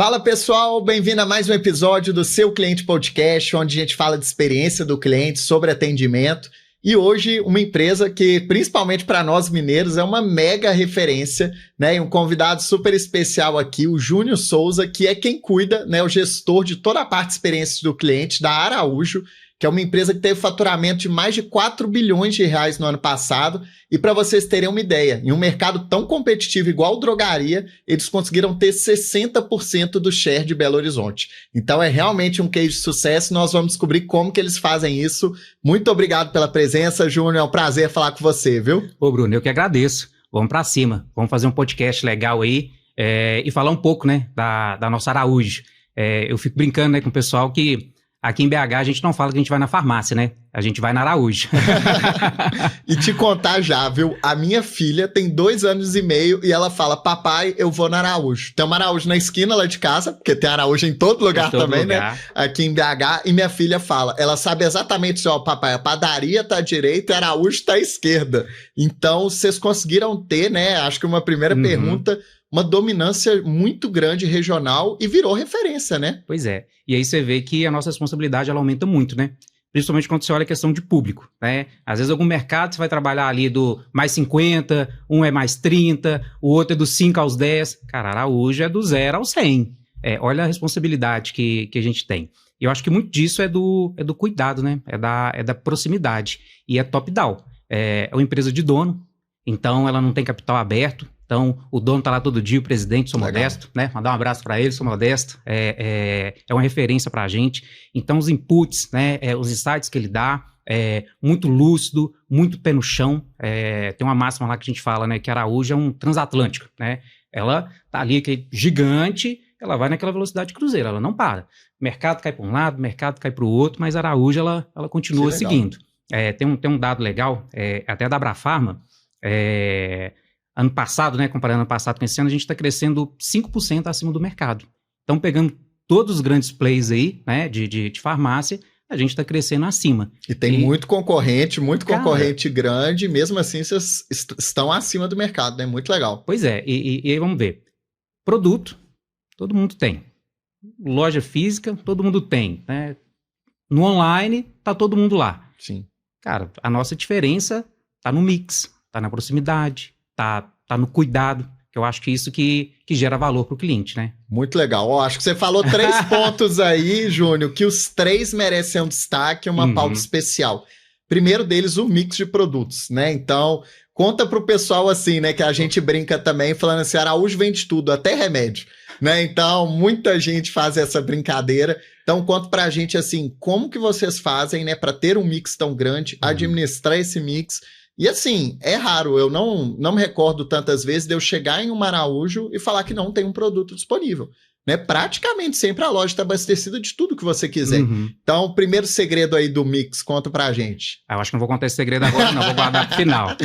Fala pessoal, bem-vindo a mais um episódio do Seu Cliente Podcast, onde a gente fala de experiência do cliente, sobre atendimento. E hoje uma empresa que, principalmente para nós mineiros, é uma mega referência, né? E um convidado super especial aqui, o Júnior Souza, que é quem cuida, né? O gestor de toda a parte de experiência do cliente da Araújo, que é uma empresa que teve faturamento de mais de 4 bilhões de reais no ano passado. E para vocês terem uma ideia, em um mercado tão competitivo igual drogaria, eles conseguiram ter 60% do share de Belo Horizonte. Então é realmente um case de sucesso, nós vamos descobrir como que eles fazem isso. Muito obrigado pela presença, Júnior, é um prazer falar com você, viu? Ô Bruno, eu que agradeço. Vamos para cima, vamos fazer um podcast legal aí e falar um pouco, né, da nossa Araújo. Eu fico brincando, né, com o pessoal que aqui em BH a gente não fala que a gente vai na farmácia, né? A gente vai na Araújo. E te contar já, viu? A minha filha tem 2 anos e meio e ela fala, papai, eu vou na Araújo. Tem uma Araújo na esquina lá de casa, porque tem Araújo em todo lugar também, né? Aqui em BH. E minha filha fala, ela sabe exatamente, ó, papai, a padaria tá à direita e a Araújo tá à esquerda. Então, vocês conseguiram ter, né? Acho que uma primeira pergunta, uma dominância muito grande regional e virou referência, né? Pois é. E aí você vê que a nossa responsabilidade, ela aumenta muito, né? Principalmente quando você olha a questão de público, né? Às vezes algum mercado você vai trabalhar ali do mais 50, um é mais 30, o outro é dos 5 aos 10. Cara, Araújo é do 0 ao 100. Olha a responsabilidade que a gente tem. E eu acho que muito disso é do cuidado, né? É da proximidade. E é top-down. É uma empresa de dono, então ela não tem capital aberto. Então, o dono tá lá todo dia, o presidente, sou modesto, né? Mandar um abraço para ele, sou modesto. É uma referência para a gente. Então, os inputs, né? Os insights que ele dá, muito lúcido, muito pé no chão. Tem uma máxima lá que a gente fala, né? Que Araújo é um transatlântico, né? Ela tá ali, aquele gigante, ela vai naquela velocidade cruzeiro, ela não para. O mercado cai para um lado, o mercado cai para o outro, mas Araújo, ela continua seguindo. Tem um dado legal, até da Abrafarma, ano passado, né, comparando ano passado com esse ano, a gente está crescendo 5% acima do mercado. Então, pegando todos os grandes plays aí, né, de farmácia, a gente está crescendo acima. E tem muito concorrente grande, mesmo assim vocês estão acima do mercado, né? Muito legal. Pois é, e aí vamos ver. Produto, todo mundo tem. Loja física, todo mundo tem, né? No online, tá todo mundo lá. Sim. Cara, a nossa diferença tá no mix, tá na proximidade, tá no cuidado, que eu acho que isso que gera valor para o cliente, né? Muito legal. Ó, acho que você falou 3 pontos aí, Júnior, que os 3 merecem um destaque, uma pauta especial. Primeiro deles, o mix de produtos, né? Então, conta pro pessoal assim, né, que a gente brinca também, falando assim, Araújo vende tudo, até remédio, né? Então, muita gente faz essa brincadeira. Então, conta pra gente assim, como que vocês fazem, né, para ter um mix tão grande, administrar esse mix. E assim, é raro, eu não me recordo tantas vezes de eu chegar em uma Araújo e falar que não tem um produto disponível, né? Praticamente sempre a loja está abastecida de tudo que você quiser. Então, o primeiro segredo aí do mix, conta pra gente. Eu acho que não vou contar esse segredo agora não, vou guardar pro final.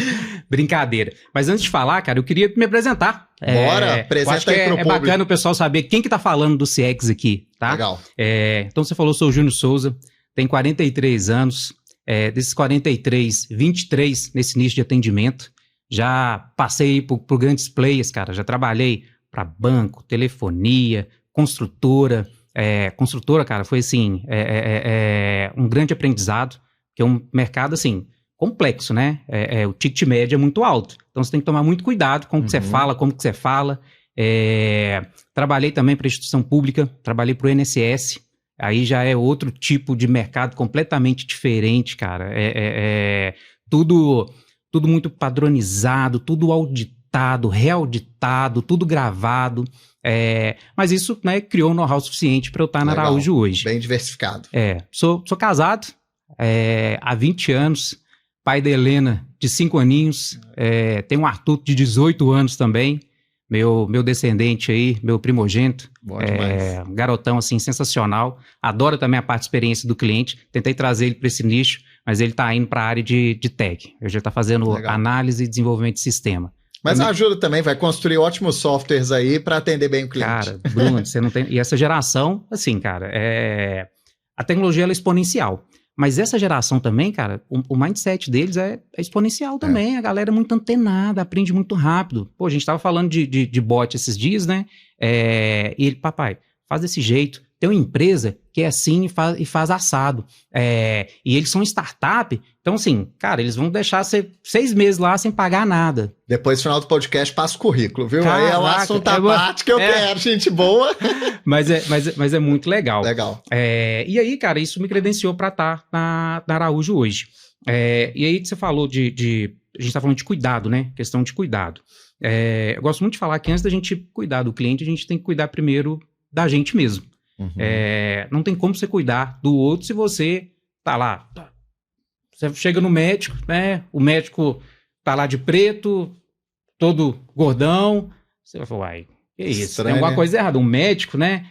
Brincadeira. Mas antes de falar, cara, eu queria me apresentar. Bora, apresenta aí pro público. É bacana o pessoal saber quem que tá falando do CX aqui, tá? Legal. Então você falou, sou o Júnior Souza, tenho 43 anos, desses 43, 23 nesse nicho de atendimento, já passei por grandes players, cara, já trabalhei para banco, telefonia, construtora. Construtora, cara, foi assim, um grande aprendizado, que é um mercado, assim, complexo, né? O ticket médio é muito alto, então você tem que tomar muito cuidado com o que você fala, como que você fala. Trabalhei também para instituição pública, trabalhei para o INSS, aí já é outro tipo de mercado completamente diferente, cara. Tudo muito padronizado, tudo auditado, reauditado, tudo gravado. Mas isso, né, criou um know-how suficiente para eu estar na Araújo hoje. Bem diversificado. Sou casado há 20 anos, pai da Helena de 5 aninhos, tenho um Arthur de 18 anos também. Meu descendente aí, meu primogênito, um garotão assim sensacional, adora também a parte de experiência do cliente, tentei trazer ele para esse nicho, mas ele está indo para a área de tech, ele já está fazendo análise e desenvolvimento de sistema. Mas ajuda também, vai construir ótimos softwares aí para atender bem o cliente. Cara, Bruno, você não tem... E essa geração, assim, cara, a tecnologia ela é exponencial. Mas essa geração também, cara, o mindset deles é exponencial também. A galera é muito antenada, aprende muito rápido. Pô, a gente tava falando de bot esses dias, né? E ele, papai, faz desse jeito. Tem uma empresa que é assim e faz assado. E eles são startup, então assim, cara, eles vão deixar você 6 meses lá sem pagar nada. Depois, no final do podcast, passa o currículo, viu? Caraca, aí é um assunto à parte que eu quero, gente boa. Mas é muito legal. Legal. E aí, cara, isso me credenciou para estar na Araújo hoje. E aí você falou a gente tá falando de cuidado, né? Questão de cuidado. Eu gosto muito de falar que antes da gente cuidar do cliente, a gente tem que cuidar primeiro da gente mesmo. Uhum. Não tem como você cuidar do outro se você tá lá. Você chega no médico, né? O médico tá lá de preto, todo gordão. Você vai falar, uai, que isso? Estranho, tem alguma né? coisa errada. Um médico, né?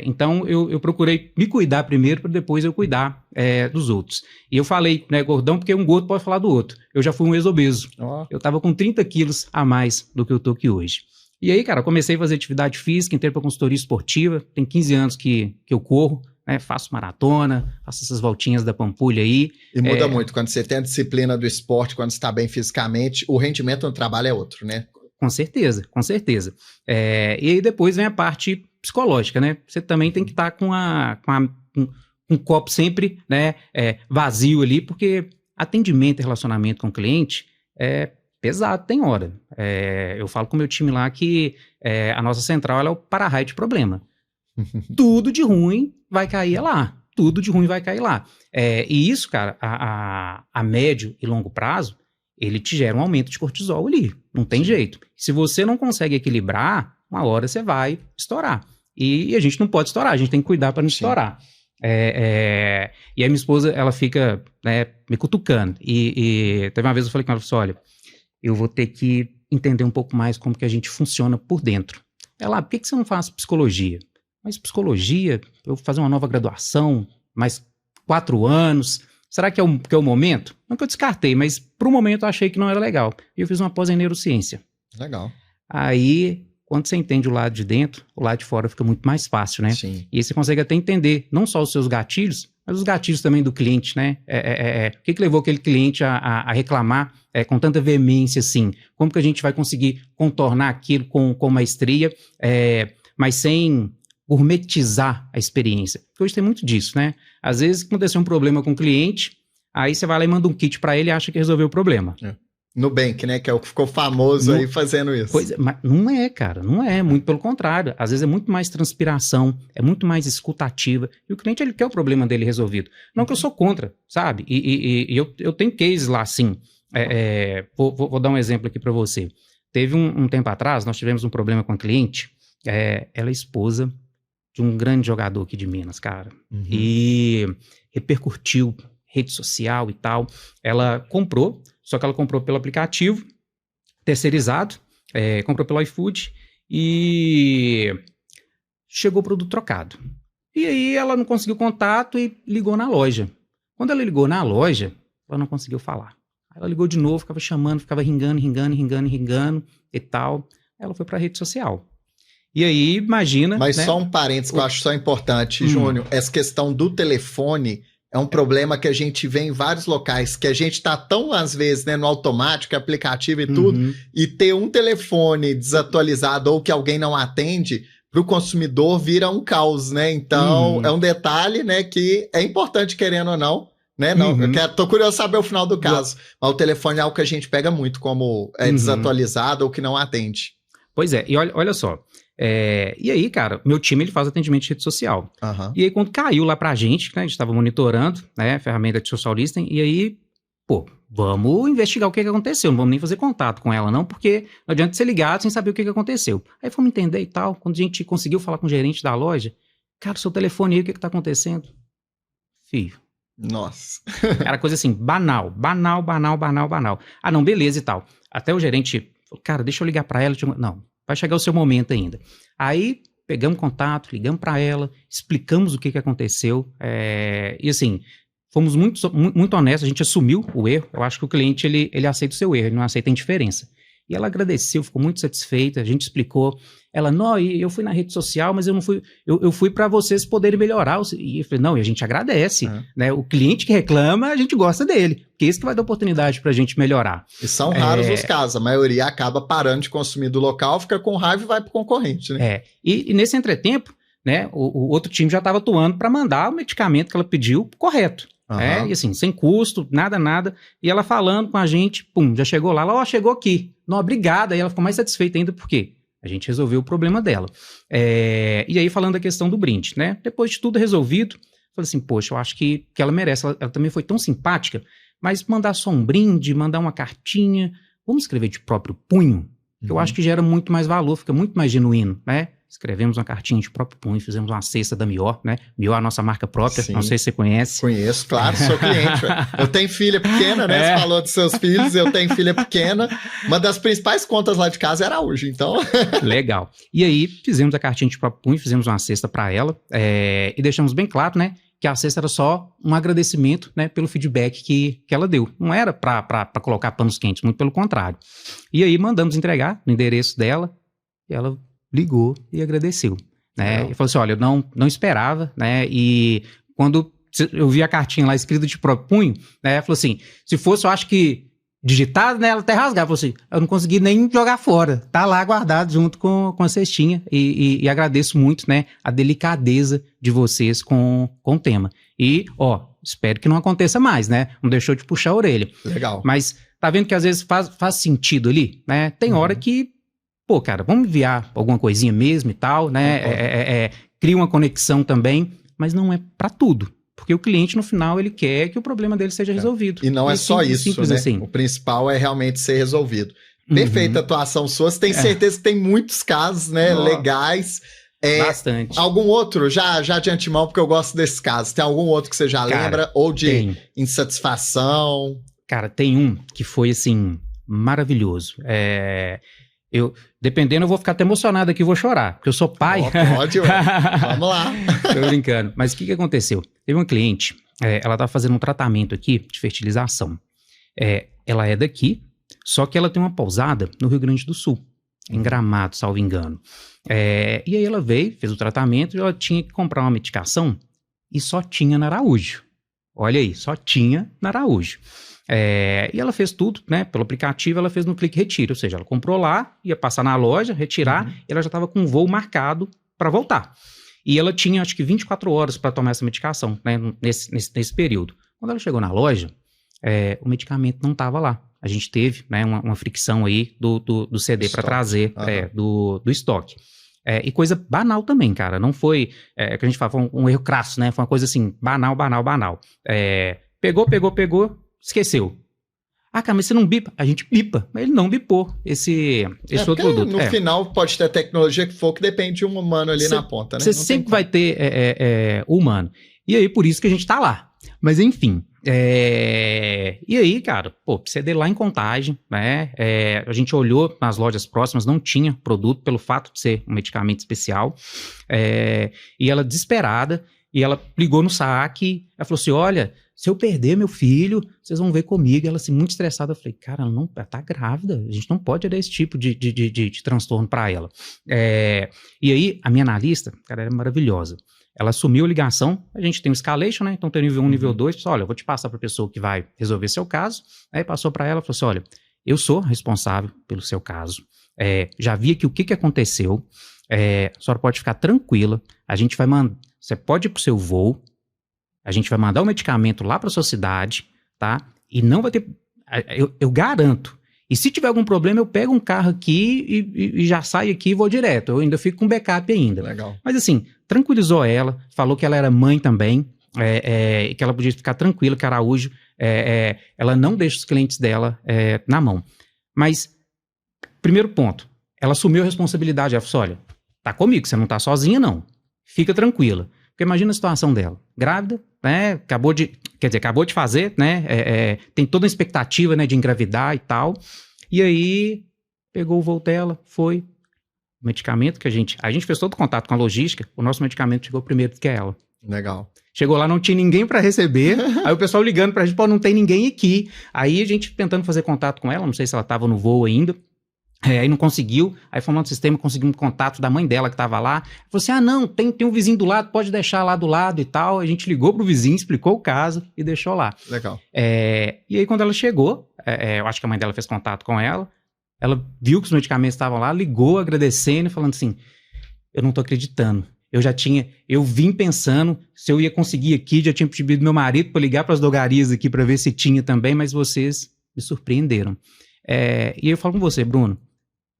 Então eu procurei me cuidar primeiro para depois eu cuidar dos outros. E eu falei, né, gordão, porque um gordo pode falar do outro. Eu já fui um ex-obeso. Oh. Eu tava com 30 quilos a mais do que eu tô aqui hoje. E aí, cara, comecei a fazer atividade física, entrei para consultoria esportiva, tem 15 anos que eu corro, né, faço maratona, faço essas voltinhas da Pampulha aí. E muda muito, quando você tem a disciplina do esporte, quando você está bem fisicamente, o rendimento no trabalho é outro, né? Com certeza, com certeza. E aí depois vem a parte psicológica, né? Você também tem que estar com um copo sempre, né, vazio ali, porque atendimento e relacionamento com o cliente é pesado, tem hora. Eu falo com o meu time lá que a nossa central ela é o para-raio de problema. Tudo de ruim vai cair lá. Tudo de ruim vai cair lá. E isso, cara, a médio e longo prazo, ele te gera um aumento de cortisol ali. Não tem jeito. Se você não consegue equilibrar, uma hora você vai estourar. E a gente não pode estourar, a gente tem que cuidar para não estourar. E a minha esposa, ela fica, né, me cutucando. E teve uma vez eu falei com ela, olha, eu vou ter que entender um pouco mais como que a gente funciona por dentro. Ela, por que você não faz psicologia? Mas psicologia, eu vou fazer uma nova graduação, mais 4 anos, será que é o momento? Não que eu descartei, mas para o momento eu achei que não era legal. E eu fiz uma pós em neurociência. Legal. Aí, quando você entende o lado de dentro, o lado de fora fica muito mais fácil, né? Sim. E aí você consegue até entender, não só os seus gatilhos, mas os gatilhos também do cliente, né? O que levou aquele cliente a reclamar com tanta veemência assim? Como que a gente vai conseguir contornar aquilo com maestria, mas sem gourmetizar a experiência? Porque hoje tem muito disso, né? Às vezes aconteceu um problema com o cliente, aí você vai lá e manda um kit para ele e acha que resolveu o problema. Nubank, né? Que é o que ficou famoso aí fazendo isso. Pois, mas não é, cara, não é, muito pelo contrário. Às vezes é muito mais transpiração, é muito mais escutativa, e o cliente, ele quer o problema dele resolvido. Não que eu sou contra, sabe? E eu tenho cases lá, sim. Vou dar um exemplo aqui para você. Teve um tempo atrás, nós tivemos um problema com a cliente, ela é esposa de um grande jogador aqui de Minas, cara. Uhum. E repercutiu, rede social e tal. Ela comprou, só que ela comprou pelo aplicativo, terceirizado, comprou pelo iFood e chegou o produto trocado. E aí ela não conseguiu contato e ligou na loja. Quando ela ligou na loja, ela não conseguiu falar. Ela ligou de novo, ficava chamando, ficava ringando e tal. Ela foi para a rede social. E aí, imagina... Mas, né? Só um parênteses que eu acho só importante, Júnior. Essa questão do telefone é um problema que a gente vê em vários locais, que a gente tá tão, às vezes, né, no automático, aplicativo e tudo, e ter um telefone desatualizado ou que alguém não atende, para o consumidor vira um caos, né? Então, é um detalhe, né, que é importante, querendo ou não, né? Não, tô curioso saber o final do caso. Mas o telefone é algo que a gente pega muito, como desatualizado ou que não atende. Pois é, e olha só. E aí, cara, meu time ele faz atendimento de rede social. E aí, quando caiu lá pra gente, né, a gente estava monitorando, né, a ferramenta de social listening, e aí, vamos investigar o que aconteceu, não vamos nem fazer contato com ela, não, porque não adianta ser ligado sem saber o que aconteceu. Aí fomos entender e tal, quando a gente conseguiu falar com o gerente da loja, cara, seu telefone aí, o que tá acontecendo? Filho. Nossa. Era coisa assim, banal. Ah, não, beleza e tal. Até o gerente falou, cara, deixa eu ligar pra ela. Não, vai chegar o seu momento ainda. Aí, pegamos contato, ligamos para ela, explicamos o que aconteceu. E assim, fomos muito honestos, a gente assumiu o erro. Eu acho que o cliente, ele aceita o seu erro, ele não aceita a indiferença. E ela agradeceu, ficou muito satisfeita, a gente explicou. Ela, não, eu fui na rede social, mas eu não fui, eu fui para vocês poderem melhorar. E eu falei, não, e a gente agradece, né? O cliente que reclama, a gente gosta dele, porque isso que vai dar oportunidade para a gente melhorar. E são raros os casos, a maioria acaba parando de consumir do local, fica com raiva e vai para o concorrente, né? E nesse entretempo, né, o outro time já estava atuando para mandar o medicamento que ela pediu correto. E assim, sem custo, nada. E ela falando com a gente, pum, já chegou lá. Ela, chegou aqui. Não, obrigada. E ela ficou mais satisfeita ainda, por quê? A gente resolveu o problema dela. E aí, falando da questão do brinde, né? Depois de tudo resolvido, falei assim, poxa, eu acho que ela merece. Ela também foi tão simpática, mas mandar só um brinde, mandar uma cartinha, vamos escrever de próprio punho, que eu acho que gera muito mais valor, fica muito mais genuíno, né? Escrevemos uma cartinha de próprio punho, fizemos uma cesta da Mior, né? Mior é a nossa marca própria, Sim. Não sei se você conhece. Conheço, claro, sou cliente. Eu tenho filha pequena, né? Você falou dos seus filhos, eu tenho filha pequena. Uma das principais contas lá de casa é Araújo, então... Legal. E aí, fizemos a cartinha de próprio punho, fizemos uma cesta para ela, e deixamos bem claro, né? Que a cesta era só um agradecimento, né, pelo feedback que ela deu. Não era para colocar panos quentes, muito pelo contrário. E aí, mandamos entregar no endereço dela, e ela... ligou e agradeceu, né? E falou assim, olha, eu não esperava, né? E quando eu vi a cartinha lá escrita de próprio punho, né? Falou assim, se fosse, eu acho que digitado, né? Ela até rasgava. Falou assim, eu não consegui nem jogar fora. Tá lá guardado junto com a cestinha. E agradeço muito, né? A delicadeza de vocês com o tema. E, espero que não aconteça mais, né? Não deixou de puxar a orelha. Legal. Mas tá vendo que às vezes faz sentido ali, né? Tem hora que pô, cara, vamos enviar alguma coisinha mesmo e tal, né? Cria uma conexão também, mas não é para tudo. Porque o cliente, no final, ele quer que o problema dele seja resolvido. E não é só isso, né? Assim. O principal é realmente ser resolvido. Perfeita atuação sua. Você tem certeza que tem muitos casos, né? Legais. Bastante. Algum outro, já de antemão, porque eu gosto desses casos. Tem algum outro que você já lembra? Ou de insatisfação? Cara, tem um que foi, assim, maravilhoso. Dependendo, eu vou ficar até emocionado aqui, vou chorar, porque eu sou pai. Pode, vamos lá. Tô brincando. Mas o que aconteceu? Teve uma cliente, ela tá fazendo um tratamento aqui de fertilização. Ela é daqui, só que ela tem uma pousada no Rio Grande do Sul, em Gramado, salvo engano. E aí ela veio, fez o tratamento e ela tinha que comprar uma medicação e só tinha na Araújo. Olha aí, só tinha na Araújo. E ela fez tudo, né, pelo aplicativo, ela fez no Clique Retiro, ou seja, ela comprou lá, ia passar na loja, retirar, e ela já estava com um voo marcado para voltar. E ela tinha, acho que 24 horas para tomar essa medicação, né, nesse período. Quando ela chegou na loja, o medicamento não estava lá. A gente teve, né, uma fricção aí do CD para trazer do estoque. E coisa banal também, cara, não foi, que a gente fala, foi um erro crasso, né, foi uma coisa assim, banal. Pegou, esqueceu. Cara, mas você não bipa? A gente bipa, mas ele não bipou esse outro produto. No final pode ter a tecnologia que for, que depende de um humano ali na ponta, né? Você sempre vai ter humano. E aí, por isso que a gente tá lá. Mas enfim. E aí, cara, CD lá em Contagem, né? A gente olhou nas lojas próximas, não tinha produto, pelo fato de ser um medicamento especial. E ela desesperada, e ela ligou no saque, ela falou assim, olha, se eu perder meu filho, vocês vão ver comigo. Ela assim, muito estressada, eu falei, cara, ela tá grávida, a gente não pode dar esse tipo de transtorno para ela. E aí, a minha analista, cara, era maravilhosa. Ela assumiu a ligação, a gente tem o escalation, né? Então tem nível 1, nível 2, olha, eu vou te passar para a pessoa que vai resolver seu caso. Aí passou para ela, falou assim, olha, eu sou responsável pelo seu caso. Já vi aqui o que aconteceu, a senhora pode ficar tranquila, a gente vai mandar, você pode ir pro seu voo, a gente vai mandar o medicamento lá para sua cidade, tá? E não vai ter... Eu garanto. E se tiver algum problema, eu pego um carro aqui e já saio aqui e vou direto. Eu ainda fico com backup ainda. Legal. Mas assim, tranquilizou ela, falou que ela era mãe também, e que ela podia ficar tranquila, que a Araújo, ela não deixa os clientes dela na mão. Mas, primeiro ponto, ela assumiu a responsabilidade. Ela falou, olha, tá comigo, você não tá sozinha não. Fica tranquila. Porque imagina a situação dela, grávida, né, acabou de fazer, né, tem toda uma expectativa, né, de engravidar e tal, e aí pegou o voo dela, foi, o medicamento que a gente fez todo o contato com a logística, o nosso medicamento chegou primeiro do que ela. Legal. Chegou lá, não tinha ninguém para receber, aí o pessoal ligando pra gente, não tem ninguém aqui, aí a gente tentando fazer contato com ela, não sei se ela estava no voo ainda, aí não conseguiu, aí foi no sistema, conseguimos um contato da mãe dela que estava lá, falou assim, não, tem um vizinho do lado, pode deixar lá do lado e tal, a gente ligou pro vizinho, explicou o caso e deixou lá. Legal. E aí quando ela chegou, eu acho que a mãe dela fez contato com ela viu que os medicamentos estavam lá, ligou agradecendo, falando assim, eu não tô acreditando, Eu vim pensando se eu ia conseguir aqui, já tinha pedido meu marido para ligar para as drogarias aqui para ver se tinha também, mas vocês me surpreenderam. E eu falo com você, Bruno,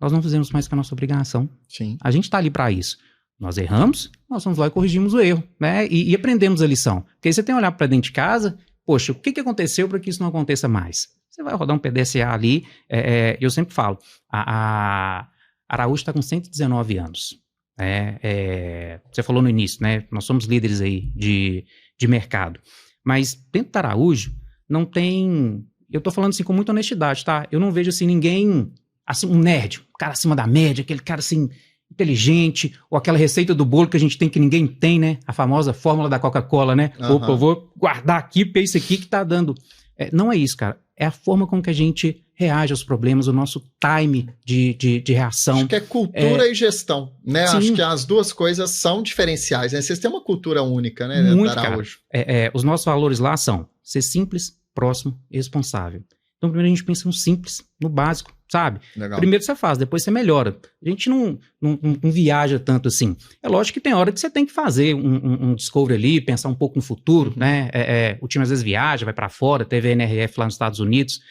nós não fizemos mais que a nossa obrigação. Sim. A gente está ali para isso. Nós erramos, nós vamos lá e corrigimos o erro, né? E aprendemos a lição. Porque aí você tem que olhar para dentro de casa, poxa, o que aconteceu para que isso não aconteça mais? Você vai rodar um PDCA ali, eu sempre falo, a Araújo está com 119 anos. Você falou no início, né? Nós somos líderes aí de mercado. Mas dentro da Araújo, não tem... Eu tô falando assim com muita honestidade, tá? Eu não vejo assim ninguém, assim, um nerd, um cara acima da média, aquele cara assim, inteligente, ou aquela receita do bolo que a gente tem que ninguém tem, né? A famosa fórmula da Coca-Cola, né? Uhum. Opa, eu vou guardar aqui, porque é isso aqui que tá dando... não é isso, cara. É a forma como que a gente reage aos problemas, o nosso time de reação. Acho que é cultura e gestão, né? Sim. Acho que as duas coisas são diferenciais, né? Vocês têm uma cultura única, né? Muito, da Araújo. cara. Os nossos valores lá são ser simples, próximo e responsável. Então, primeiro a gente pensa no simples, no básico, sabe? Legal. Primeiro você faz, depois você melhora. A gente não viaja tanto assim. É lógico que tem hora que você tem que fazer um discovery ali, pensar um pouco no futuro, né? O time às vezes viaja, vai para fora, teve a NRF lá nos Estados Unidos,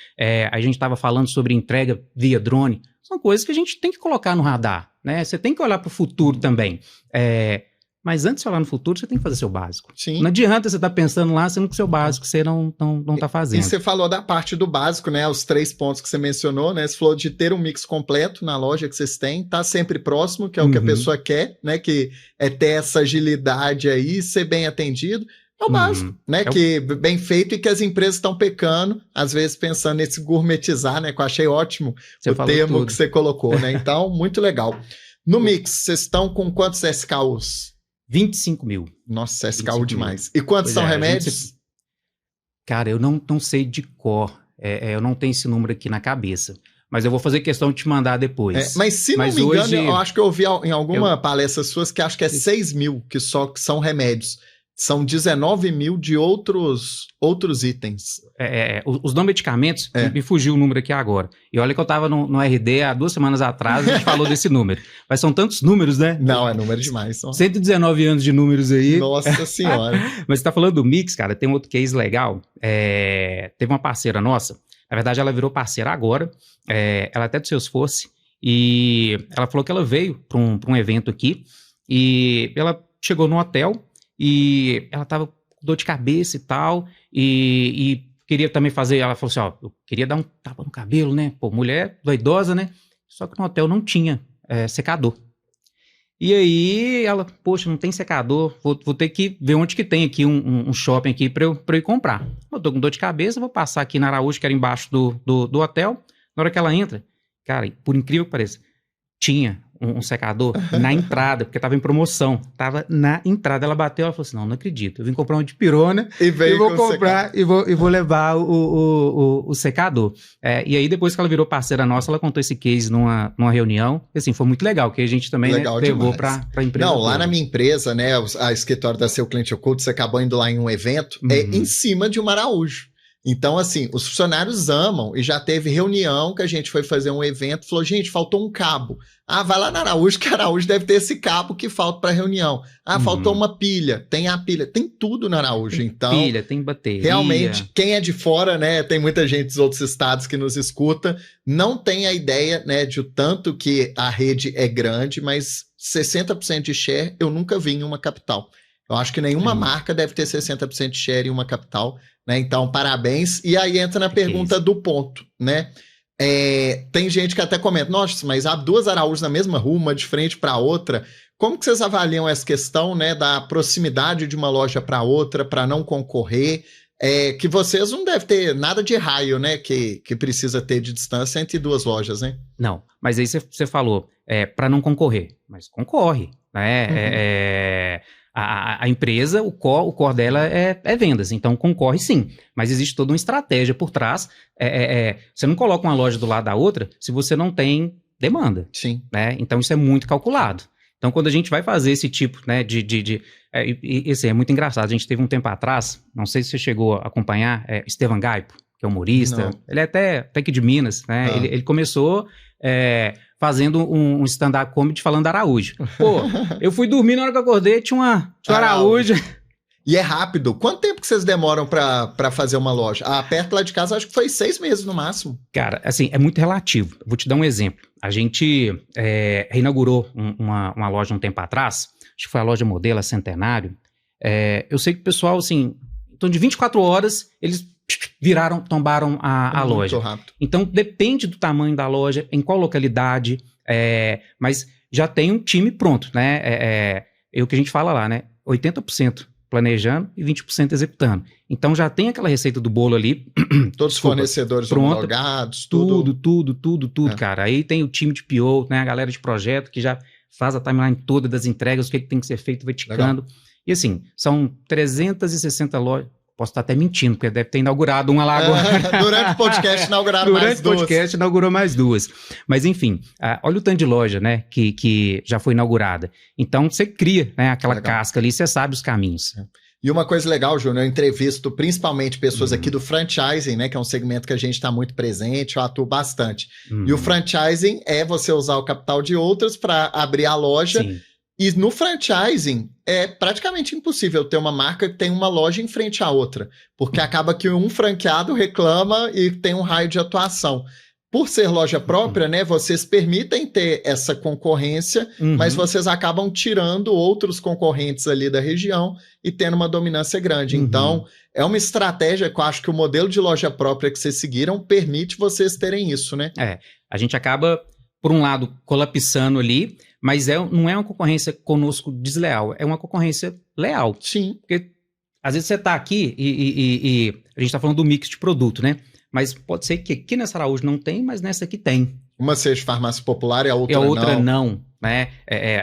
a gente estava falando sobre entrega via drone. São coisas que a gente tem que colocar no radar, né? Você tem que olhar para o futuro também. Mas antes de falar no futuro, você tem que fazer seu básico. Sim. Não adianta você estar pensando lá, sendo que o seu básico você não está fazendo. E você falou da parte do básico, né? Os 3 pontos que você mencionou, né? Você falou de ter um mix completo na loja que vocês têm, tá sempre próximo, que é o que a pessoa quer, né? Que é ter essa agilidade aí, ser bem atendido. É o básico, né? Que bem feito e que as empresas estão pecando, às vezes pensando nesse gourmetizar, né? Que eu achei ótimo o termo tudo que você colocou, né? Então, muito legal. No mix, vocês estão com quantos SKUs? 25 mil. Nossa, SKU demais. E quantos são remédios? Cara, eu não sei de cor. Eu não tenho esse número aqui na cabeça. Mas eu vou fazer questão de te mandar depois. Mas se não me engano, eu acho que eu ouvi em alguma palestra suas que acho que é 6 mil que são remédios. São 19 mil de outros itens. Os não medicamentos, me fugiu o número aqui agora. E olha que eu estava no RD há 2 semanas atrás, a gente falou desse número. Mas são tantos números, né? Não, é número demais. 119 anos de números aí. Nossa senhora. Mas você tá falando do Mix, cara, tem um outro case legal. Teve uma parceira nossa, na verdade ela virou parceira agora, ela até do Salesforce, e ela falou que ela veio para um evento aqui, e ela chegou no hotel, e ela tava com dor de cabeça e tal, e queria também fazer, ela falou assim, eu queria dar um tapa no cabelo, né? Pô, mulher idosa, né? Só que no hotel não tinha secador. E aí ela, poxa, não tem secador, vou ter que ver onde que tem aqui um shopping aqui pra eu ir comprar. Eu tô com dor de cabeça, vou passar aqui na Araújo, que era embaixo do hotel. Na hora que ela entra, cara, por incrível que pareça, tinha um secador na entrada, porque tava em promoção. Tava na entrada. Ela bateu, ela falou assim, não acredito. Eu vim comprar um de pirona e vou comprar e vou levar o secador. E aí, depois que ela virou parceira nossa, ela contou esse case numa reunião. E, assim, foi muito legal, que a gente também levou pra empresa. Não, lá na minha empresa, né, a escritório da Seu Cliente Oculto, você acabou indo lá em um evento, em cima de uma Araújo. Então, assim, os funcionários amam, e já teve reunião que a gente foi fazer um evento, falou, gente, faltou um cabo. Vai lá na Araújo, que a Araújo deve ter esse cabo que falta para reunião. Faltou uma pilha, tem a pilha, tem tudo na Araújo. Tem então, pilha, tem bateria. Realmente, quem é de fora, né, tem muita gente dos outros estados que nos escuta, não tem a ideia, né, de o tanto que a rede é grande, mas 60% de share eu nunca vi em uma capital. Eu acho que nenhuma marca deve ter 60% de share em uma capital, né? Então, parabéns. E aí entra na pergunta do ponto, né? Tem gente que até comenta, nossa, mas há 2 Araújos na mesma rua, uma de frente para a outra. Como que vocês avaliam essa questão, né, da proximidade de uma loja para outra, para não concorrer? Que vocês não devem ter nada de raio, né, que precisa ter de distância entre 2 lojas, né? Não, mas aí você falou, para não concorrer. Mas concorre, né? A empresa, o core dela é vendas, então concorre sim, mas existe toda uma estratégia por trás. Você não coloca uma loja do lado da outra se você não tem demanda. Sim. Né? Então isso é muito calculado. Então quando a gente vai fazer esse tipo, né, assim, é muito engraçado. A gente teve um tempo atrás, não sei se você chegou a acompanhar, Estevan Gaipo, que é humorista. Não. Ele é até aqui de Minas, né? Ele começou fazendo um stand-up comedy falando Araújo. Pô, eu fui dormir, na hora que eu acordei, tinha um Araújo. E é rápido. Quanto tempo que vocês demoram pra fazer uma loja? Perto lá de casa, acho que foi 6 meses no máximo. Cara, assim, é muito relativo. Vou te dar um exemplo. A gente reinaugurou uma loja um tempo atrás, acho que foi a loja Modelo, a Centenário. Eu sei que o pessoal, assim, então de 24 horas, eles tombaram a loja. Muito rápido. Então, depende do tamanho da loja, em qual localidade, mas já tem um time pronto, né? É o que a gente fala lá, né? 80% planejando e 20% executando. Então, já tem aquela receita do bolo ali. Todos os fornecedores homologados, Tudo, cara. Aí tem o time de PO, né? A galera de projeto que já faz a timeline toda das entregas, o que tem que ser feito, vai ticando. E assim, são 360 lojas. Posso estar até mentindo, porque deve ter inaugurado uma lá agora. Durante o podcast inauguraram mais duas. Durante o podcast inaugurou mais duas. Mas enfim, olha o tanto de loja, né, que já foi inaugurada. Então você cria, né, aquela casca ali, você sabe os caminhos. E uma coisa legal, Júnior, eu entrevisto principalmente pessoas aqui do franchising, né, que é um segmento que a gente está muito presente, eu atuo bastante. E o franchising é você usar o capital de outras para abrir a loja. Sim. E no franchising é praticamente impossível ter uma marca que tem uma loja em frente à outra, porque acaba que um franqueado reclama e tem um raio de atuação. Por ser loja própria, né, vocês permitem ter essa concorrência, mas vocês acabam tirando outros concorrentes ali da região e tendo uma dominância grande. Então, é uma estratégia que eu acho que o modelo de loja própria que vocês seguiram permite vocês terem isso, né? A gente acaba, por um lado, colapsando ali, mas não é uma concorrência conosco desleal, é uma concorrência leal. Sim. Porque às vezes você está aqui e a gente está falando do mix de produto, né? Mas pode ser que aqui nessa Araújo não tem, mas nessa aqui tem. Uma seja farmácia popular e a outra não, né?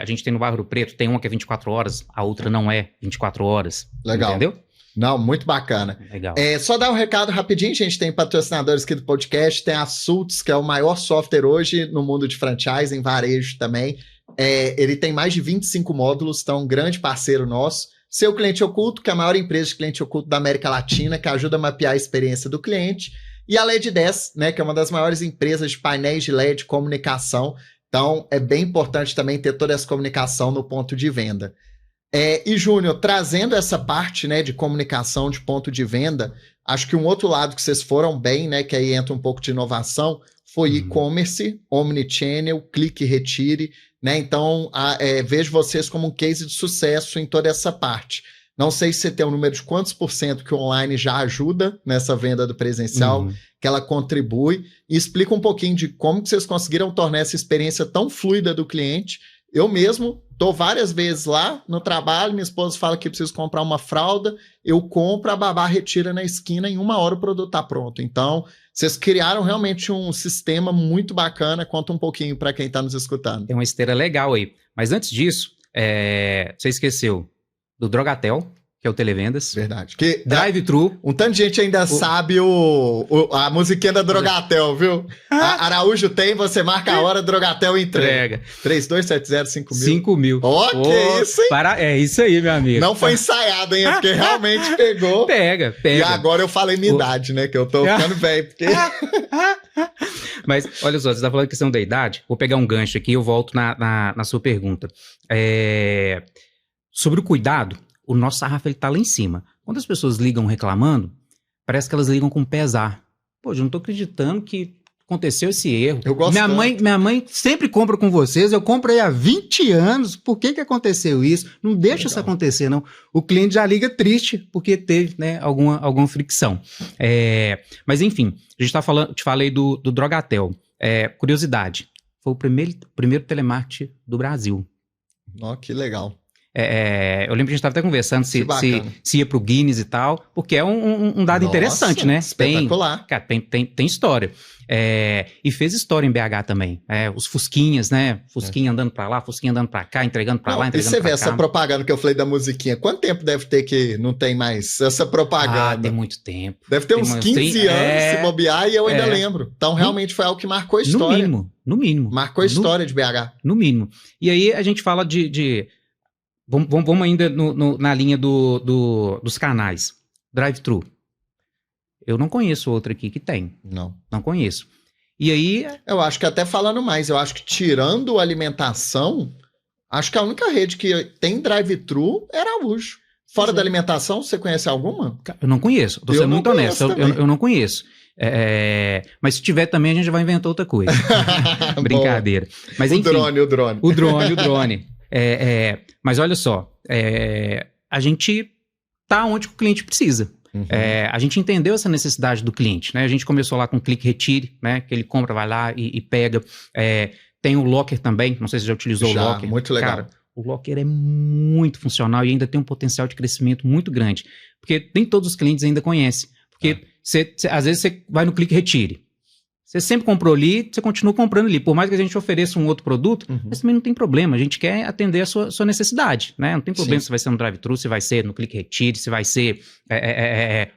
A gente tem no Bairro Preto, tem uma que é 24 horas, a outra não é 24 horas. Legal. Entendeu? Não, muito bacana. Legal. Só dar um recado rapidinho, gente, tem patrocinadores aqui do podcast, tem a Sultz, que é o maior software hoje no mundo de franchising, varejo também. Ele tem mais de 25 módulos, então um grande parceiro nosso. Seu Cliente Oculto, que é a maior empresa de cliente oculto da América Latina, que ajuda a mapear a experiência do cliente. E a LED 10, né, que é uma das maiores empresas de painéis de LED de comunicação. Então, é bem importante também ter toda essa comunicação no ponto de venda. E, Júnior, trazendo essa parte, né, de comunicação de ponto de venda, acho que um outro lado que vocês foram bem, né, que aí entra um pouco de inovação, foi e-commerce, omnichannel, clique e retire, né? Então, vejo vocês como um case de sucesso em toda essa parte. Não sei se você tem um número de quantos % que o online já ajuda nessa venda do presencial, que ela contribui, e explica um pouquinho de como que vocês conseguiram tornar essa experiência tão fluida do cliente. Eu mesmo estou várias vezes lá no trabalho, minha esposa fala que preciso comprar uma fralda, eu compro, a babá retira na esquina, em 1 hora o produto está pronto. Então, vocês criaram realmente um sistema muito bacana, conta um pouquinho para quem está nos escutando. Tem uma esteira legal aí. Mas antes disso, você esqueceu do Drogatel, que é o Televendas. Verdade. Drive-thru. Um tanto de gente ainda sabe a musiquinha da Drogatel, viu? Araújo tem, você marca a hora, Drogatel entrega. 3270-5000. 5.000. Que isso, hein? É isso aí, meu amigo. Não foi ensaiado, hein? É porque realmente pegou. Pega. E agora eu falei minha idade, né? Que eu tô ficando velho. Porque... Mas, olha só, você tá falando questão da idade. Vou pegar um gancho aqui e eu volto na sua pergunta. Sobre o cuidado, o nosso sarrafo ele tá lá em cima. Quando as pessoas ligam reclamando, parece que elas ligam com pesar. Pô, eu não tô acreditando que aconteceu esse erro. Eu gosto minha mãe sempre compra com vocês, eu comprei há 20 anos, por que aconteceu isso? Não deixa isso acontecer, não. O cliente já liga triste, porque teve, né, alguma fricção. Mas enfim, a gente tá falando, te falei do Drogatel. Curiosidade, foi o primeiro telemarketing do Brasil. Que legal. Eu lembro que a gente estava até conversando se ia pro Guinness e tal, porque é um dado interessante, né? Espetacular. Tem história. E fez história em BH também. Os Fusquinhas, né? Fusquinha andando pra lá, Fusquinha andando pra cá, entregando pra lá, entregando pra cá. E você vê essa propaganda que eu falei da musiquinha, quanto tempo deve ter que não tem mais essa propaganda? Tem muito tempo. Deve ter uns 15 anos se bobear e eu ainda lembro. Então realmente foi algo que marcou a história. No mínimo. Marcou a história de BH. No mínimo. E aí a gente fala de Vamos ainda na linha dos canais. Drive-thru. Eu não conheço outra aqui que tem. Não conheço. E aí... Eu acho que até falando mais, eu acho que tirando alimentação, acho que a única rede que tem drive-thru é Araújo. Fora da alimentação, você conhece alguma? Eu não conheço. Tô sendo muito honesto. Eu não conheço. Mas se tiver também, a gente vai inventar outra coisa. Brincadeira. Mas, enfim, o drone. O drone. Mas olha só, a gente tá onde o cliente precisa. Uhum. A gente entendeu essa necessidade do cliente, né? A gente começou lá com clique retire, né? Que ele compra, vai lá e pega. Tem o Locker também, não sei se você já utilizou o Locker. Muito legal. Cara, o Locker é muito funcional e ainda tem um potencial de crescimento muito grande. Porque nem todos os clientes ainda conhecem. Porque às vezes você vai no clique retire. Você sempre comprou ali, você continua comprando ali. Por mais que a gente ofereça um outro produto, mas também não tem problema. A gente quer atender a sua necessidade, né? Não tem problema se vai ser no drive-thru, se vai ser no clique retire, se vai ser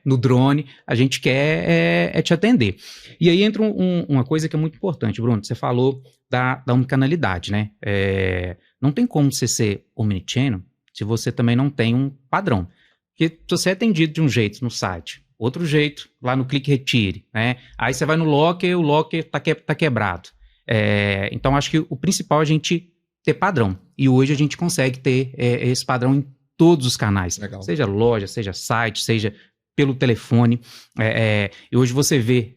no drone. A gente quer te atender. E aí entra uma coisa que é muito importante, Bruno. Você falou da omnicanalidade, né? Não tem como você ser omnichannel se você também não tem um padrão. Porque se você é atendido de um jeito no site, outro jeito lá no clique retire, né? Aí você vai no Locker, o Locker tá quebrado. Então acho que o principal é a gente ter padrão. E hoje a gente consegue ter esse padrão em todos os canais. Legal. Seja loja, seja site, seja pelo telefone. E hoje você vê...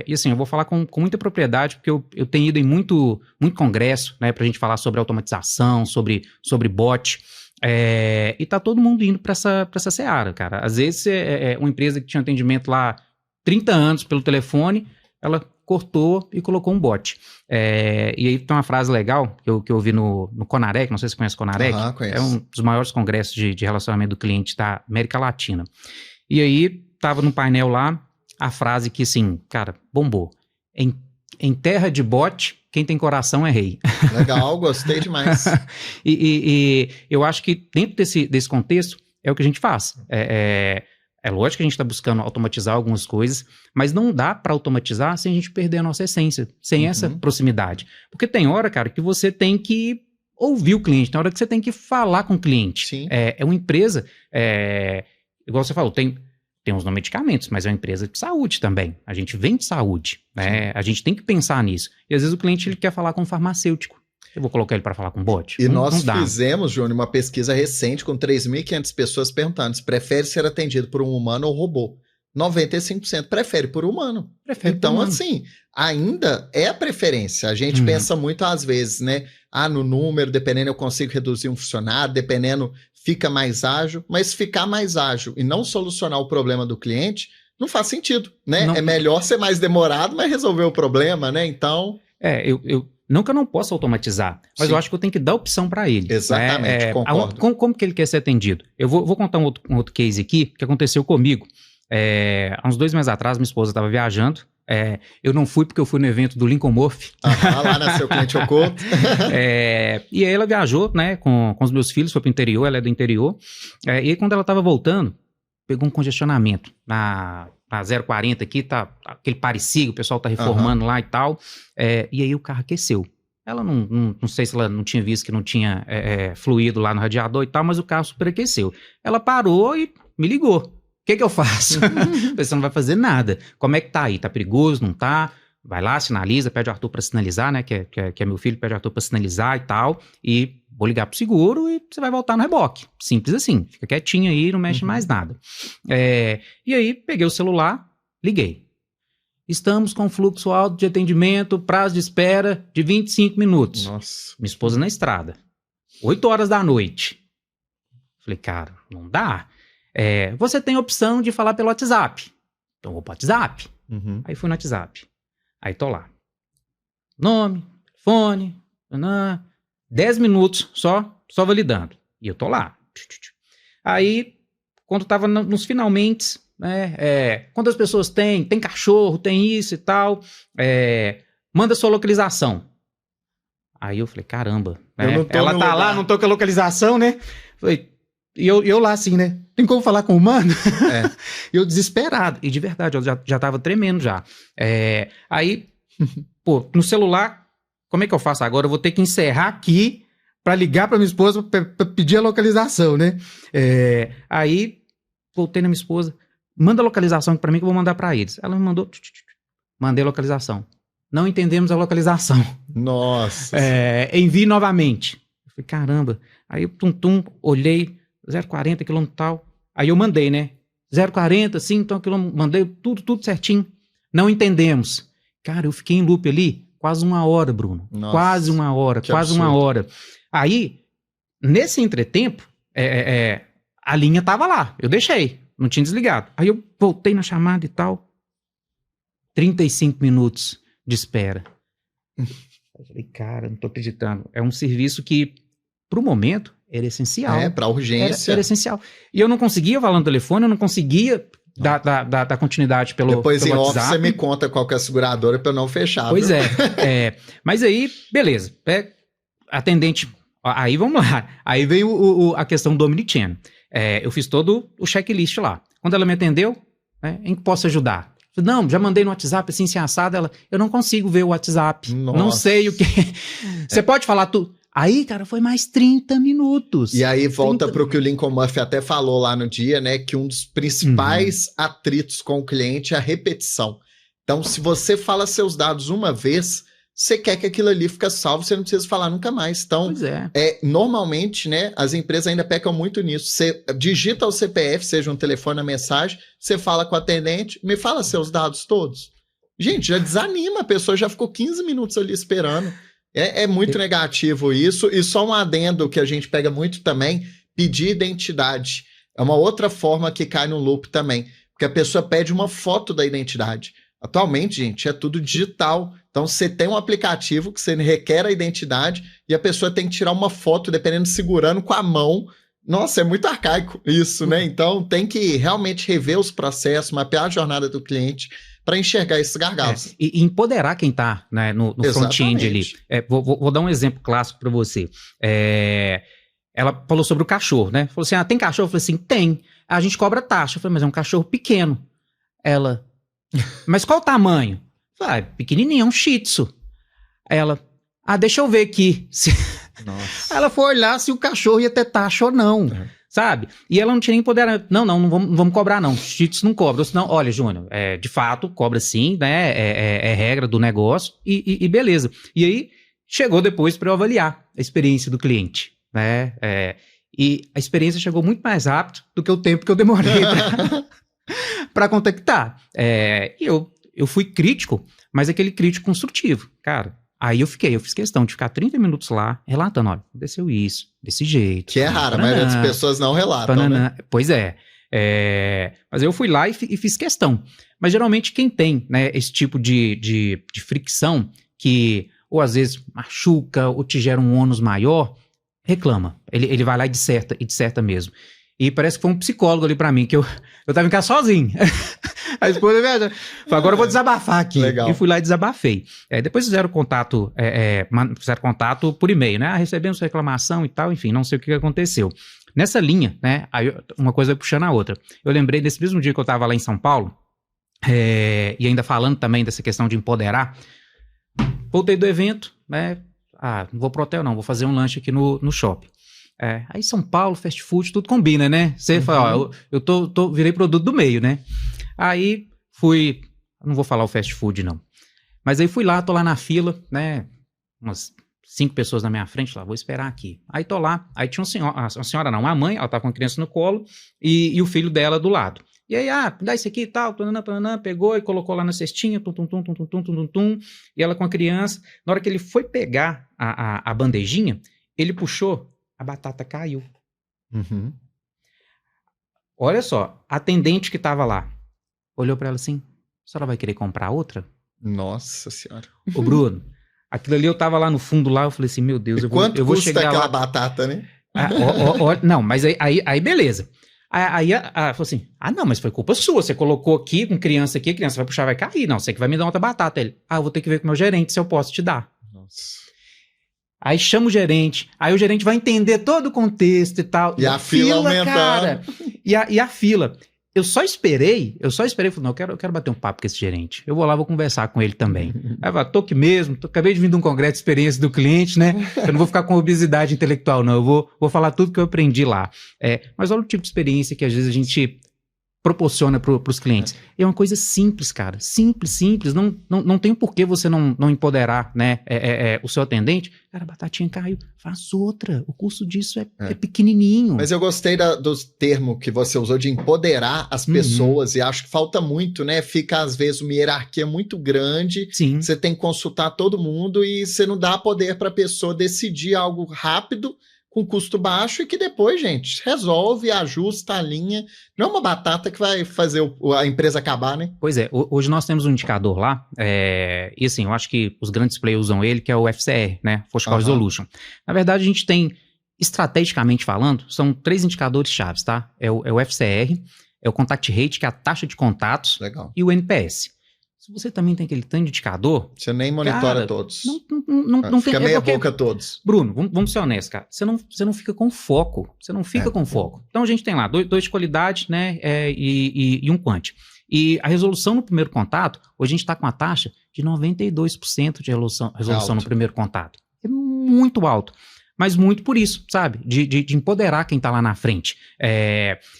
e assim, eu vou falar com muita propriedade, porque eu tenho ido em muito congresso, né? Pra gente falar sobre automatização, sobre bot. E tá todo mundo indo para essa seara, cara. Às vezes uma empresa que tinha atendimento lá 30 anos pelo telefone, ela cortou e colocou um bot. E aí tem uma frase legal que eu ouvi no Conarec, não sei se você conhece o Conarec. Conheço. É um dos maiores congressos de relacionamento do cliente da América Latina. E aí tava no painel lá a frase que assim, cara, bombou. Em terra de bot, quem tem coração é rei. Legal, gostei demais. e eu acho que dentro desse contexto é o que a gente faz. É lógico que a gente está buscando automatizar algumas coisas, mas não dá para automatizar sem a gente perder a nossa essência, sem essa proximidade. Porque tem hora, cara, que você tem que ouvir o cliente, tem hora que você tem que falar com o cliente. Sim. É uma empresa, igual você falou, tem uns medicamentos, mas é uma empresa de saúde também. A gente vende saúde, né? A gente tem que pensar nisso. E às vezes o cliente ele quer falar com um farmacêutico. Eu vou colocar ele para falar com um bot? E nós fizemos, Júnior, uma pesquisa recente com 3.500 pessoas perguntando se prefere ser atendido por um humano ou robô. 95% prefere por humano. Então, assim, ainda é a preferência. A gente pensa muito às vezes, né? No número, dependendo eu consigo reduzir um funcionário, dependendo fica mais ágil. Mas ficar mais ágil e não solucionar o problema do cliente não faz sentido, né? É melhor ser mais demorado, mas resolver o problema, né? Então... Não que eu não possa automatizar, mas eu acho que eu tenho que dar opção para ele. Exatamente, concordo. Como que ele quer ser atendido? Eu vou contar um outro case aqui, que aconteceu comigo. Há uns 2 meses atrás, minha esposa estava viajando. Eu não fui porque eu fui no evento do Lincoln Murphy. Lá na Seu Cliente Oculto. E aí ela viajou, né, com os meus filhos, foi pro interior, ela é do interior. E aí quando ela estava voltando, pegou um congestionamento na 040 aqui, tá aquele parecia, o pessoal tá reformando lá e tal. E aí o carro aqueceu. Ela não sei se ela não tinha visto que não tinha fluido lá no radiador e tal, mas o carro superaqueceu. Ela parou e me ligou. O que eu faço? Você não vai fazer nada. Como é que tá aí? Tá perigoso? Não tá? Vai lá, sinaliza, pede o Arthur para sinalizar, né? Que é meu filho, pede o Arthur para sinalizar e tal. E vou ligar pro seguro e você vai voltar no reboque. Simples assim. Fica quietinho aí, não mexe mais nada. E aí, peguei o celular, liguei. Estamos com fluxo alto de atendimento, prazo de espera de 25 minutos. Nossa. Minha esposa na estrada. 8 horas da noite. Falei, cara, não dá. Você tem a opção de falar pelo WhatsApp. Então vou pro WhatsApp. Aí fui no WhatsApp. Aí tô lá. Nome, telefone, 10 minutos só validando. E eu tô lá. Aí, quando tava nos finalmente, né, quantas pessoas tem cachorro, tem isso e tal, manda sua localização. Aí eu falei, caramba, né? Ela tá lá, não tô com a localização, né? Falei, e eu lá assim, né? Tem como falar com o humano? Eu desesperado. E de verdade, eu já tava tremendo já. Aí, pô, no celular, como é que eu faço agora? Eu vou ter que encerrar aqui pra ligar pra minha esposa pra pedir a localização, né? Aí, voltei na minha esposa. manda a localização para mim que eu vou mandar para eles. Ela me mandou, mandei a localização. Não entendemos a localização. Nossa. Envie novamente. Eu falei, caramba. Aí eu olhei, 040, quilômetro tal. Aí eu mandei, né? 040, sim, então mandei tudo certinho. Não entendemos. Cara, eu fiquei em loop ali quase 1 hora, Bruno. Nossa, quase 1 hora, quase absurdo. 1 hora. Aí, nesse entretempo, a linha tava lá. Eu deixei, não tinha desligado. Aí eu voltei na chamada e tal. 35 minutos de espera. Eu falei, cara, não tô acreditando. É um serviço que, pro momento, era essencial. Pra urgência. Era essencial. E eu não conseguia falar no telefone, eu não conseguia dar continuidade pelo WhatsApp. Depois em off você me conta qual que é a seguradora pra eu não fechar. Pois mas aí, beleza. Atendente, aí vamos lá. Aí veio a questão do Omnichannel. Eu fiz todo o checklist lá. Quando ela me atendeu, em que posso ajudar? Não, já mandei no WhatsApp, assim, sem assado. Eu não consigo ver o WhatsApp. Nossa. Não sei o que. Você pode falar tudo. Aí, cara, foi mais 30 minutos. E aí volta para o que o Lincoln Murphy até falou lá no dia, né? Que um dos principais atritos com o cliente é a repetição. Então, se você fala seus dados uma vez, você quer que aquilo ali fique salvo, você não precisa falar nunca mais. Então, normalmente, né, as empresas ainda pecam muito nisso. Você digita o CPF, seja um telefone, a mensagem, você fala com o atendente, me fala seus dados todos. Gente, já desanima, a pessoa já ficou 15 minutos ali esperando. É muito negativo isso. E só um adendo que a gente pega muito também, pedir identidade. É uma outra forma que cai no loop também, porque a pessoa pede uma foto da identidade. Atualmente, gente, é tudo digital. Então, você tem um aplicativo que você requer a identidade e a pessoa tem que tirar uma foto, dependendo, segurando com a mão. Nossa, é muito arcaico isso, né? Então, tem que realmente rever os processos, mapear a jornada do cliente para enxergar esses gargalos. E empoderar quem está, né, no front-end ali. Vou dar um exemplo clássico para você. Ela falou sobre o cachorro, né? Falou assim, tem cachorro? Eu falei assim, tem. A gente cobra taxa. Eu falei, mas é um cachorro pequeno. Ela... Mas qual o tamanho? Falei, pequenininho, é um shih tzu. Ela, deixa eu ver aqui. Nossa. Ela foi olhar se o cachorro ia ter taxa ou não, sabe? E ela não tinha nem poder, não vamos cobrar não, shih tzu não cobra. Senão, olha, Júnior, de fato, cobra sim, né? É regra do negócio e beleza. E aí, chegou depois para eu avaliar a experiência do cliente, né? E a experiência chegou muito mais rápido do que o tempo que eu demorei para contactar. E eu fui crítico, mas aquele crítico construtivo. Cara, aí eu fiz questão de ficar 30 minutos lá, relatando, olha, aconteceu isso, desse jeito. Que é raro, a maioria das pessoas não relatam, né? Pois mas eu fui lá e fiz questão. Mas geralmente quem tem, né, esse tipo de fricção, que ou às vezes machuca, ou te gera um ônus maior, reclama. Ele vai lá e disserta mesmo. E parece que foi um psicólogo ali pra mim, que eu tava em casa sozinho. A esposa falou, agora eu vou desabafar aqui. Legal. E fui lá e desabafei. Depois fizeram contato por e-mail, né? Recebemos reclamação e tal, enfim, não sei o que aconteceu. Nessa linha, né? Aí uma coisa vai puxando a outra. Eu lembrei desse mesmo dia que eu tava lá em São Paulo, e ainda falando também dessa questão de empoderar. Voltei do evento, né? Não vou pro hotel não, vou fazer um lanche aqui no shopping. Aí São Paulo, fast food, tudo combina, né? Você fala, eu virei produto do meio, né? Aí fui, não vou falar o fast food não, mas aí fui lá, tô lá na fila, né? Umas 5 pessoas na minha frente, lá, vou esperar aqui. Aí tô lá, aí tinha uma mãe, ela tava com a criança no colo e o filho dela do lado. E aí, dá isso aqui e tal, pegou e colocou lá na cestinha, e ela com a criança. Na hora que ele foi pegar a bandejinha, ele puxou, a batata caiu. Uhum. Olha só, a atendente que tava lá, olhou pra ela assim, a senhora vai querer comprar outra? Nossa senhora. Ô Bruno, aquilo ali eu tava lá no fundo lá, eu falei assim, meu Deus, eu vou chegar lá. Quanto custa aquela batata, né? Não, mas aí beleza. Aí falou assim, não, mas foi culpa sua, você colocou aqui com criança aqui, a criança vai puxar, vai cair, não, você que vai me dar outra batata. Ele, eu vou ter que ver com o meu gerente se eu posso te dar. Nossa. Aí chama o gerente, aí o gerente vai entender todo o contexto e tal. E a fila aumentando. Cara, e a fila. Eu só esperei, falei, não, eu quero bater um papo com esse gerente. Eu vou lá, vou conversar com ele também. Aí eu falei, tô aqui mesmo, acabei de vir de um congresso de experiência do cliente, né? Eu não vou ficar com obesidade intelectual, não. Eu vou falar tudo que eu aprendi lá. Mas olha o tipo de experiência que às vezes a gente proporciona para os clientes. É uma coisa simples, cara. Simples. Não tem por que você não empoderar, né, o seu atendente. Cara, a batatinha caiu, faz outra. O custo disso é pequenininho. Mas eu gostei do termo que você usou de empoderar as pessoas e acho que falta muito, né? Fica, às vezes, uma hierarquia muito grande. Sim. Você tem que consultar todo mundo e você não dá poder para a pessoa decidir algo rápido, com custo baixo e que depois, gente, resolve, ajusta a linha. Não é uma batata que vai fazer a empresa acabar, né? Pois é, hoje nós temos um indicador lá, e assim, eu acho que os grandes players usam ele, que é o FCR, né? First Call Resolution. Na verdade, a gente tem, estrategicamente falando, são 3 indicadores chaves, tá? É o FCR, é o Contact Rate, que é a taxa de contatos, Legal. E o NPS. Se você também tem aquele tanto de indicador... Você nem monitora todos. Não fica tem... meia boca todos. Bruno, vamos ser honestos, cara. Você não fica com foco. Você não fica com foco. Então a gente tem lá 2 de qualidade, né? E um quant. E a resolução no primeiro contato, hoje a gente está com a taxa de 92% de resolução no primeiro contato. É muito alto. Mas muito por isso, sabe? De empoderar quem está lá na frente.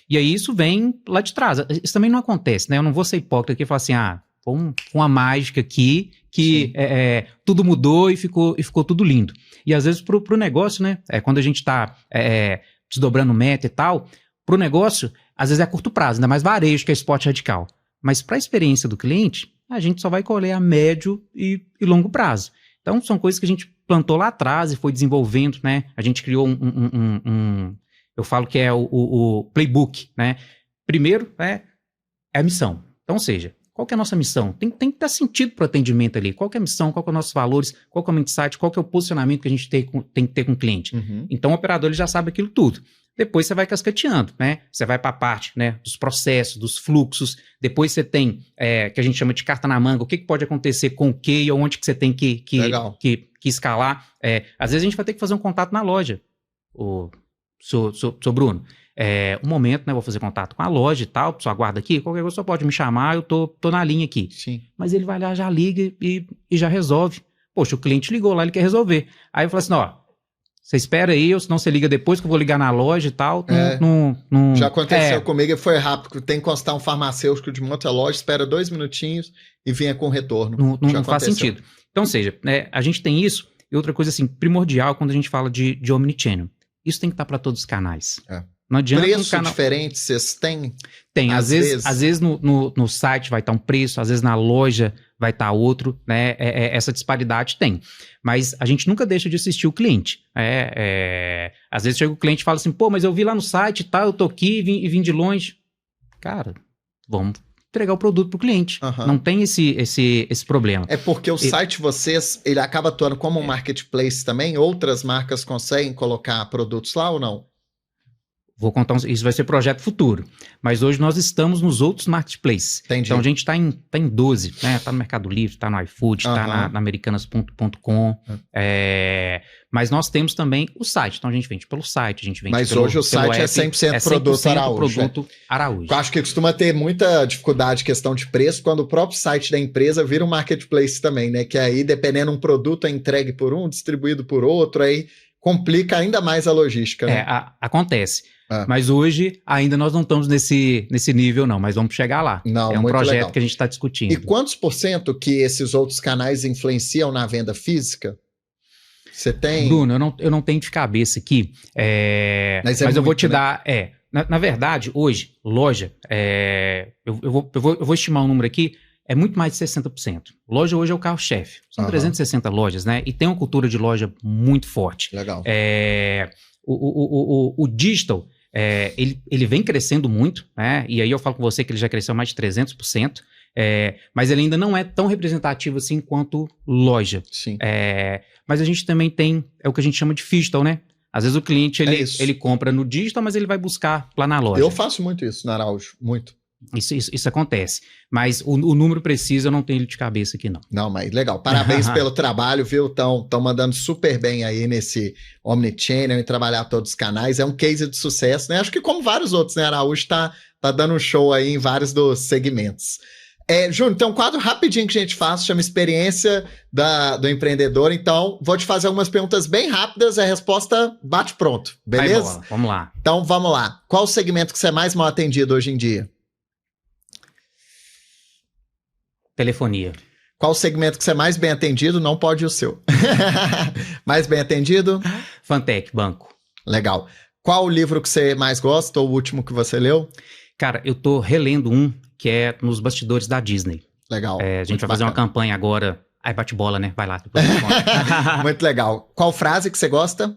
E aí isso vem lá de trás. Isso também não acontece, né? Eu não vou ser hipócrita aqui e falar assim, uma mágica aqui que tudo mudou e ficou tudo lindo. E às vezes pro negócio, né? Quando a gente está desdobrando meta e tal, pro negócio, às vezes é a curto prazo, ainda mais varejo, que é esporte radical. Mas para a experiência do cliente, a gente só vai colher a médio e longo prazo. Então são coisas que a gente plantou lá atrás e foi desenvolvendo, né? A gente criou eu falo que é o playbook, né? Primeiro é a missão. Então, ou seja, qual que é a nossa missão? Tem que dar sentido para o atendimento ali. Qual que é a missão? Qual que é os nossos valores? Qual que é o insight? Qual que é o posicionamento que a gente tem que ter com o cliente? Então, o operador ele já sabe aquilo tudo. Depois você vai cascateando, né? Você vai para a parte, né, dos processos, dos fluxos. Depois você tem, que a gente chama de carta na manga. O que pode acontecer com o quê e onde que você tem que escalar. Às vezes a gente vai ter que fazer um contato na loja, seu Bruno. Um momento, né? Vou fazer contato com a loja e tal, só aguarda aqui, qualquer coisa só pode me chamar, eu tô na linha aqui. Sim. Mas ele vai lá, já liga e já resolve. Poxa, o cliente ligou lá, ele quer resolver. Aí eu falo assim, você espera aí, ou senão você liga depois que eu vou ligar na loja e tal. Já aconteceu comigo e foi rápido. Tem que constar um farmacêutico de uma outra loja, espera 2 minutinhos e vinha com retorno. Não faz sentido. Então, ou seja, a gente tem isso, e outra coisa assim, primordial quando a gente fala de omnichannel. Isso tem que estar para todos os canais. Não adianta preço diferente vocês têm? Tem, às vezes no site vai estar um preço, às vezes na loja vai estar outro, né? Essa disparidade tem. Mas a gente nunca deixa de assistir o cliente. Às vezes chega o cliente e fala assim, mas eu vi lá no site e tal, eu tô aqui e vim de longe. Cara, vamos entregar o produto pro cliente. Não tem esse problema. É porque o site de vocês, ele acaba atuando como um marketplace também? Outras marcas conseguem colocar produtos lá ou não? Vou contar, isso vai ser projeto futuro. Mas hoje nós estamos nos outros marketplaces. Entendi. Então a gente está em 12, né? Está no Mercado Livre, está no iFood, está na Americanas.com. Mas nós temos também o site. Então a gente vende pelo site, a gente vende Mas hoje o site é 100% produto Araújo. Produto Araújo. Eu acho que costuma ter muita dificuldade questão de preço quando o próprio site da empresa vira um marketplace também, né? Que aí, dependendo um produto é entregue por um, distribuído por outro, aí complica ainda mais a logística, né? Acontece. Mas hoje ainda nós não estamos nesse nível não, mas vamos chegar lá. Não, é um projeto legal. Que a gente está discutindo. E quantos % que esses outros canais influenciam na venda física? Você tem? Bruno, eu não tenho de cabeça aqui, mas eu vou te dar... Na verdade, hoje, loja, eu vou estimar um número aqui, é muito mais de 60%. Loja hoje é o carro-chefe. São 360 lojas, né? E tem uma cultura de loja muito forte. Legal. O digital... ele vem crescendo muito, né? E aí eu falo com você que ele já cresceu mais de 300%, mas ele ainda não é tão representativo assim quanto loja. Sim. Mas a gente também tem, o que a gente chama de phygital, né? Às vezes o cliente ele compra no digital, mas ele vai buscar lá na loja. Eu faço muito isso na Araújo, muito. Isso acontece. Mas o número preciso eu não tenho ele de cabeça aqui, não. Não, mas legal. Parabéns pelo trabalho, viu? Estão mandando super bem aí nesse Omnichannel e trabalhar todos os canais. É um case de sucesso, né? Acho que como vários outros, né? A Araújo tá dando um show aí em vários dos segmentos. Júnior, tem um quadro rapidinho que a gente faz, chama Experiência do Empreendedor. Então, vou te fazer algumas perguntas bem rápidas, a resposta bate pronto, beleza? Vamos lá. Então, vamos lá. Qual o segmento que você é mais mal atendido hoje em dia? Telefonia. Qual o segmento que você é mais bem atendido? Não pode o seu. Mais bem atendido? Fantech, banco. Legal. Qual o livro que você mais gosta ou o último que você leu? Cara, eu tô relendo um que é Nos Bastidores da Disney. Legal. A gente vai fazer uma campanha agora. Aí bate bola, né? Vai lá. Depois eu te conto. Muito legal. Qual frase que você gosta?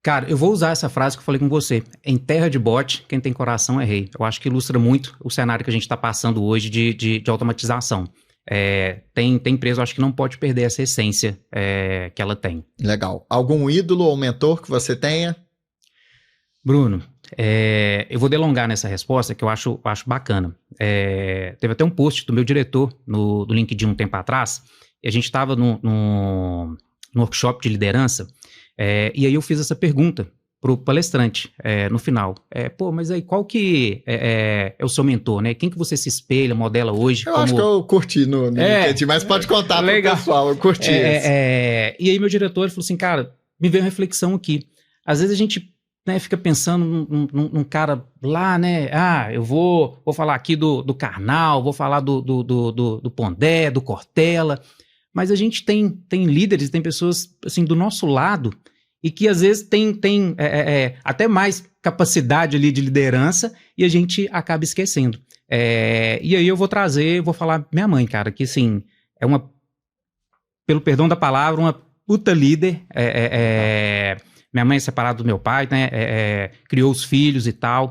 Cara, eu vou usar essa frase que eu falei com você. Em terra de bote, quem tem coração é rei. Eu acho que ilustra muito o cenário que a gente está passando hoje de automatização. Tem empresa, eu acho que não pode perder essa essência que ela tem. Legal. Algum ídolo ou mentor que você tenha? Bruno, eu vou delongar nessa resposta que eu acho bacana. Teve até um post do meu diretor do LinkedIn um tempo atrás, e a gente estava no workshop de liderança, e aí eu fiz essa pergunta pro palestrante no final. Mas aí qual que é o seu mentor, né? Quem que você se espelha, modela hoje? Acho que eu curti no LinkedIn, mas pode contar pro pessoal, eu curti isso. E aí meu diretor falou assim, cara, me veio uma reflexão aqui. Às vezes a gente fica pensando num cara lá, né? Eu vou falar aqui do Karnal, vou falar do Pondé, do Cortella, mas a gente tem líderes, tem pessoas assim do nosso lado e que às vezes tem até mais capacidade ali de liderança e a gente acaba esquecendo. E aí eu vou falar minha mãe, cara, que assim, pelo perdão da palavra, uma puta líder. Minha mãe é separada do meu pai, né? Criou os filhos e tal,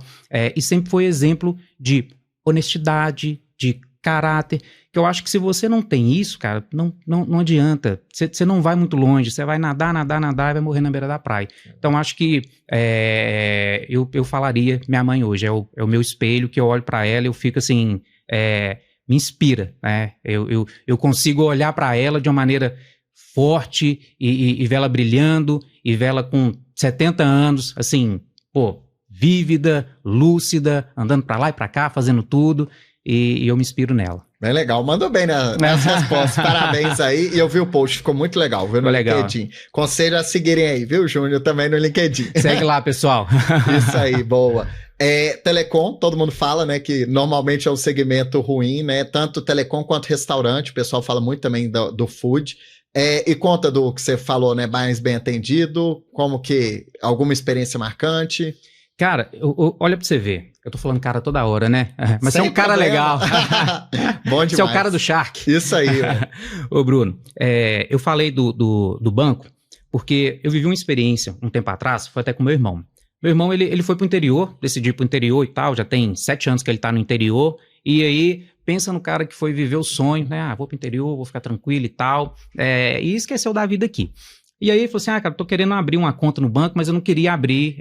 e sempre foi exemplo de honestidade, de caráter, que eu acho que se você não tem isso, cara, não adianta, você não vai muito longe, você vai nadar e vai morrer na beira da praia. Então acho que eu falaria minha mãe hoje, é o meu espelho, que eu olho para ela e eu fico assim, me inspira, né? Eu consigo olhar para ela de uma maneira forte e vê ela brilhando e vê ela com 70 anos, assim, vívida, lúcida, andando para lá e para cá, fazendo tudo, e eu me inspiro nela. Bem legal, mandou bem nas respostas, parabéns aí, e eu vi o post, ficou muito legal, viu, no LinkedIn. Conselho a seguirem aí, viu, Júnior, também no LinkedIn. Segue lá, pessoal. Isso aí, boa. Telecom, todo mundo fala, né, que normalmente é um segmento ruim, né, tanto telecom quanto restaurante, o pessoal fala muito também do food. E conta do que você falou, né, mais bem atendido, como que, alguma experiência marcante? Cara, olha pra você ver, eu tô falando cara toda hora, né? Mas você é um cara legal. Bom demais. Você é o cara do Shark. Isso aí. Ô Bruno, eu falei do banco, porque eu vivi uma experiência um tempo atrás, foi até com meu irmão. Meu irmão, ele foi pro interior, decidiu ir pro interior e tal, já tem 7 anos que ele tá no interior, e aí pensa no cara que foi viver o sonho, né? Vou pro interior, vou ficar tranquilo e tal, e esqueceu da vida aqui. E aí ele falou assim, cara, tô querendo abrir uma conta no banco, mas eu não queria abrir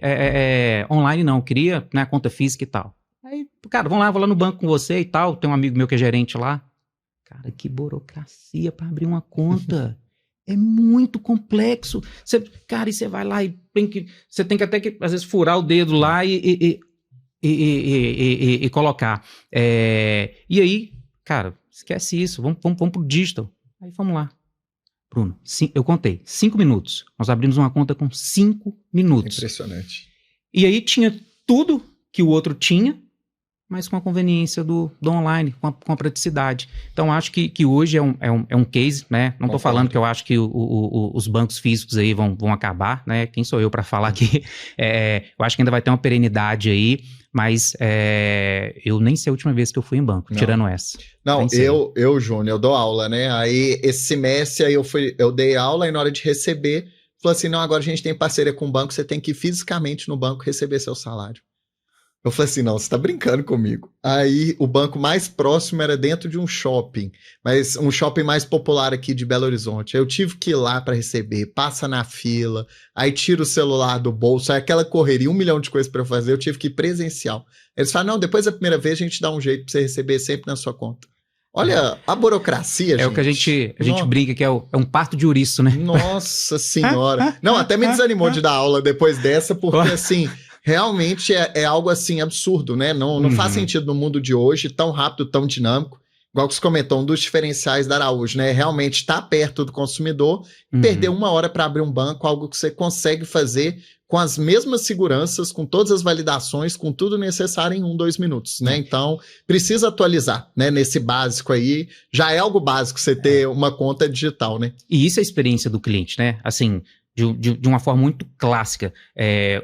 online não, eu queria, né, conta física e tal. Aí, cara, vou lá no banco com você e tal, tem um amigo meu que é gerente lá. Cara, que burocracia para abrir uma conta. É muito complexo. Cara, e você vai lá e você tem que até que, às vezes, furar o dedo lá e colocar. E aí, cara, esquece isso, vamos pro digital. Aí vamos lá. Bruno, eu contei, 5 minutos. Nós abrimos uma conta com 5 minutos. Impressionante. E aí tinha tudo que o outro tinha, mas com a conveniência do online, com a praticidade. Então, acho que hoje é um case, né? Não estou falando que eu acho que os bancos físicos aí vão acabar, né? Quem sou eu para falar aqui? Eu acho que ainda vai ter uma perenidade aí, mas eu nem sei a última vez que eu fui em banco, tirando essa. Não, eu, Júnior, eu dou aula, né? Aí, esse semestre, aí eu dei aula e na hora de receber, falou assim, não, agora a gente tem parceria com o banco, você tem que ir fisicamente no banco receber seu salário. Eu falei assim, não, você tá brincando comigo. Aí o banco mais próximo era dentro de um shopping, mas um shopping mais popular aqui de Belo Horizonte. Eu tive que ir lá para receber, passa na fila, aí tira o celular do bolso, aí aquela correria, 1 milhão de coisas para fazer, eu tive que ir presencial. Eles falam, não, depois da primeira vez a gente dá um jeito para você receber sempre na sua conta. Olha a burocracia, gente. É o que a gente brinca, que é um parto de ouriço, né? Nossa senhora. Não, até me desanimou de dar aula depois dessa, porque assim... Realmente é algo assim absurdo, né? Não faz sentido no mundo de hoje, tão rápido, tão dinâmico. igual que você comentou, um dos diferenciais da Araújo, né? Realmente estar perto do consumidor, perder 1 hora para abrir um banco, algo que você consegue fazer com as mesmas seguranças, com todas as validações, com tudo necessário em 1, 2 minutos, né? Então, precisa atualizar, né? Nesse básico aí, já é algo básico você ter uma conta digital, né? E isso é a experiência do cliente, né? Assim, de uma forma muito clássica.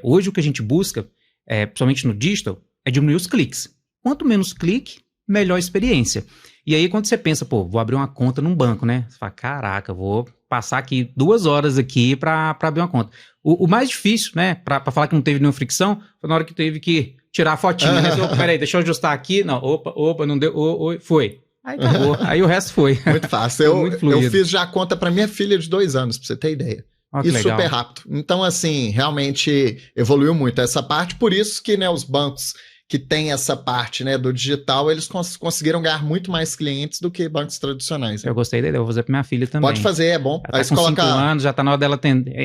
Hoje o que a gente busca, principalmente no digital, é diminuir os cliques. Quanto menos clique, melhor experiência. E aí quando você pensa, vou abrir uma conta num banco, né? Você fala, caraca, vou passar aqui 2 horas aqui para abrir uma conta. O mais difícil, né, para falar que não teve nenhuma fricção, foi na hora que teve que tirar a fotinha, né? Peraí, deixa eu ajustar aqui. Não, opa, não deu, foi. Aí acabou, aí o resto foi. Muito fácil. Eu fiz já a conta para minha filha de 2 anos, pra você ter ideia. E legal. Super rápido. Então, assim, realmente evoluiu muito essa parte, por isso que, né, os bancos que tem essa parte, né, do digital, eles conseguiram ganhar muito mais clientes do que bancos tradicionais. Né? Eu gostei da ideia, eu vou fazer para minha filha também. Pode fazer, é bom. Ela tá com 5 anos, já tá na hora dela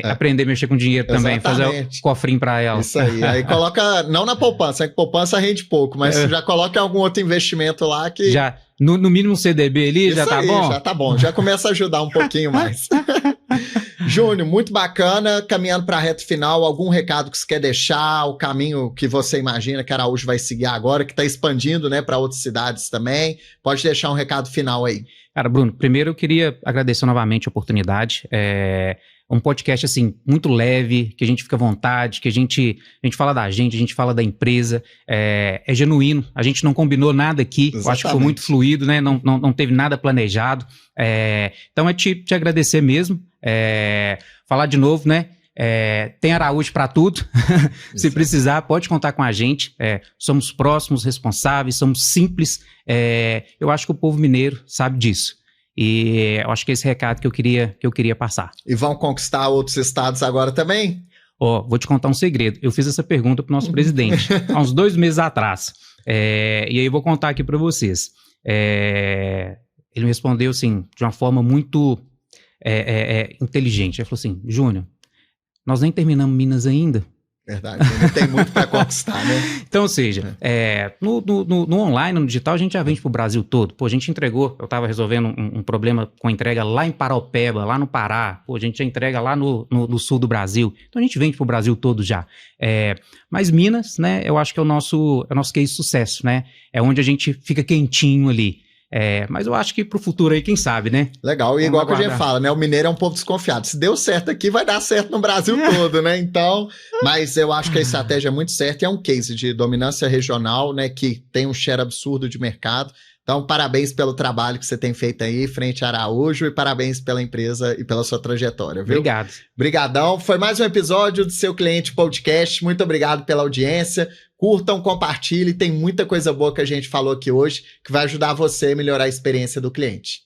aprender a mexer com dinheiro também, fazer o cofrinho para ela. Isso aí coloca, não na poupança, que poupança rende pouco, mas já coloca algum outro investimento lá que... Já, no mínimo um CDB ali, isso já tá bom? Já tá bom, já começa a ajudar um pouquinho mais. Júnior, muito bacana, caminhando para a reta final, algum recado que você quer deixar, o caminho que você imagina que a Araújo vai seguir agora, que está expandindo, né, para outras cidades também, pode deixar um recado final aí. Cara, Bruno, primeiro eu queria agradecer novamente a oportunidade, um podcast, assim, muito leve, que a gente fica à vontade, que a gente fala da gente, a gente fala da empresa, é genuíno, a gente não combinou nada aqui. Exatamente. Eu acho que foi muito fluido, né, não teve nada planejado, então é te agradecer mesmo, falar de novo, né, tem Araújo para tudo, se precisar pode contar com a gente, somos próximos, responsáveis, somos simples, eu acho que o povo mineiro sabe disso. E eu acho que é esse recado que eu queria passar. E vão conquistar outros estados agora também? Vou te contar um segredo. Eu fiz essa pergunta para o nosso presidente há uns 2 meses atrás. E aí eu vou contar aqui para vocês. Ele me respondeu assim, de uma forma muito inteligente. Ele falou assim, Júnior, nós nem terminamos Minas ainda. Verdade, ainda tem muito para conquistar, né? Então, ou seja, no online, no digital, a gente já vende para o Brasil todo. A gente entregou, eu estava resolvendo um problema com entrega lá em Paraopeba, lá no Pará. A gente já entrega lá no sul do Brasil. Então, a gente vende para o Brasil todo já. Mas Minas, né, eu acho que é o nosso case de sucesso, né? É onde a gente fica quentinho ali. Mas eu acho que pro futuro aí, quem sabe, né? Legal, e igual que a gente fala, né? O mineiro é um povo desconfiado. Se deu certo aqui, vai dar certo no Brasil todo, né? Então, mas eu acho que a estratégia é muito certa e é um case de dominância regional, né? Que tem um share absurdo de mercado. Então, parabéns pelo trabalho que você tem feito aí frente a Araújo e parabéns pela empresa e pela sua trajetória, viu? Obrigado. Obrigadão. Foi mais um episódio do Seu Cliente Podcast. Muito obrigado pela audiência. Curtam, compartilhem. Tem muita coisa boa que a gente falou aqui hoje que vai ajudar você a melhorar a experiência do cliente.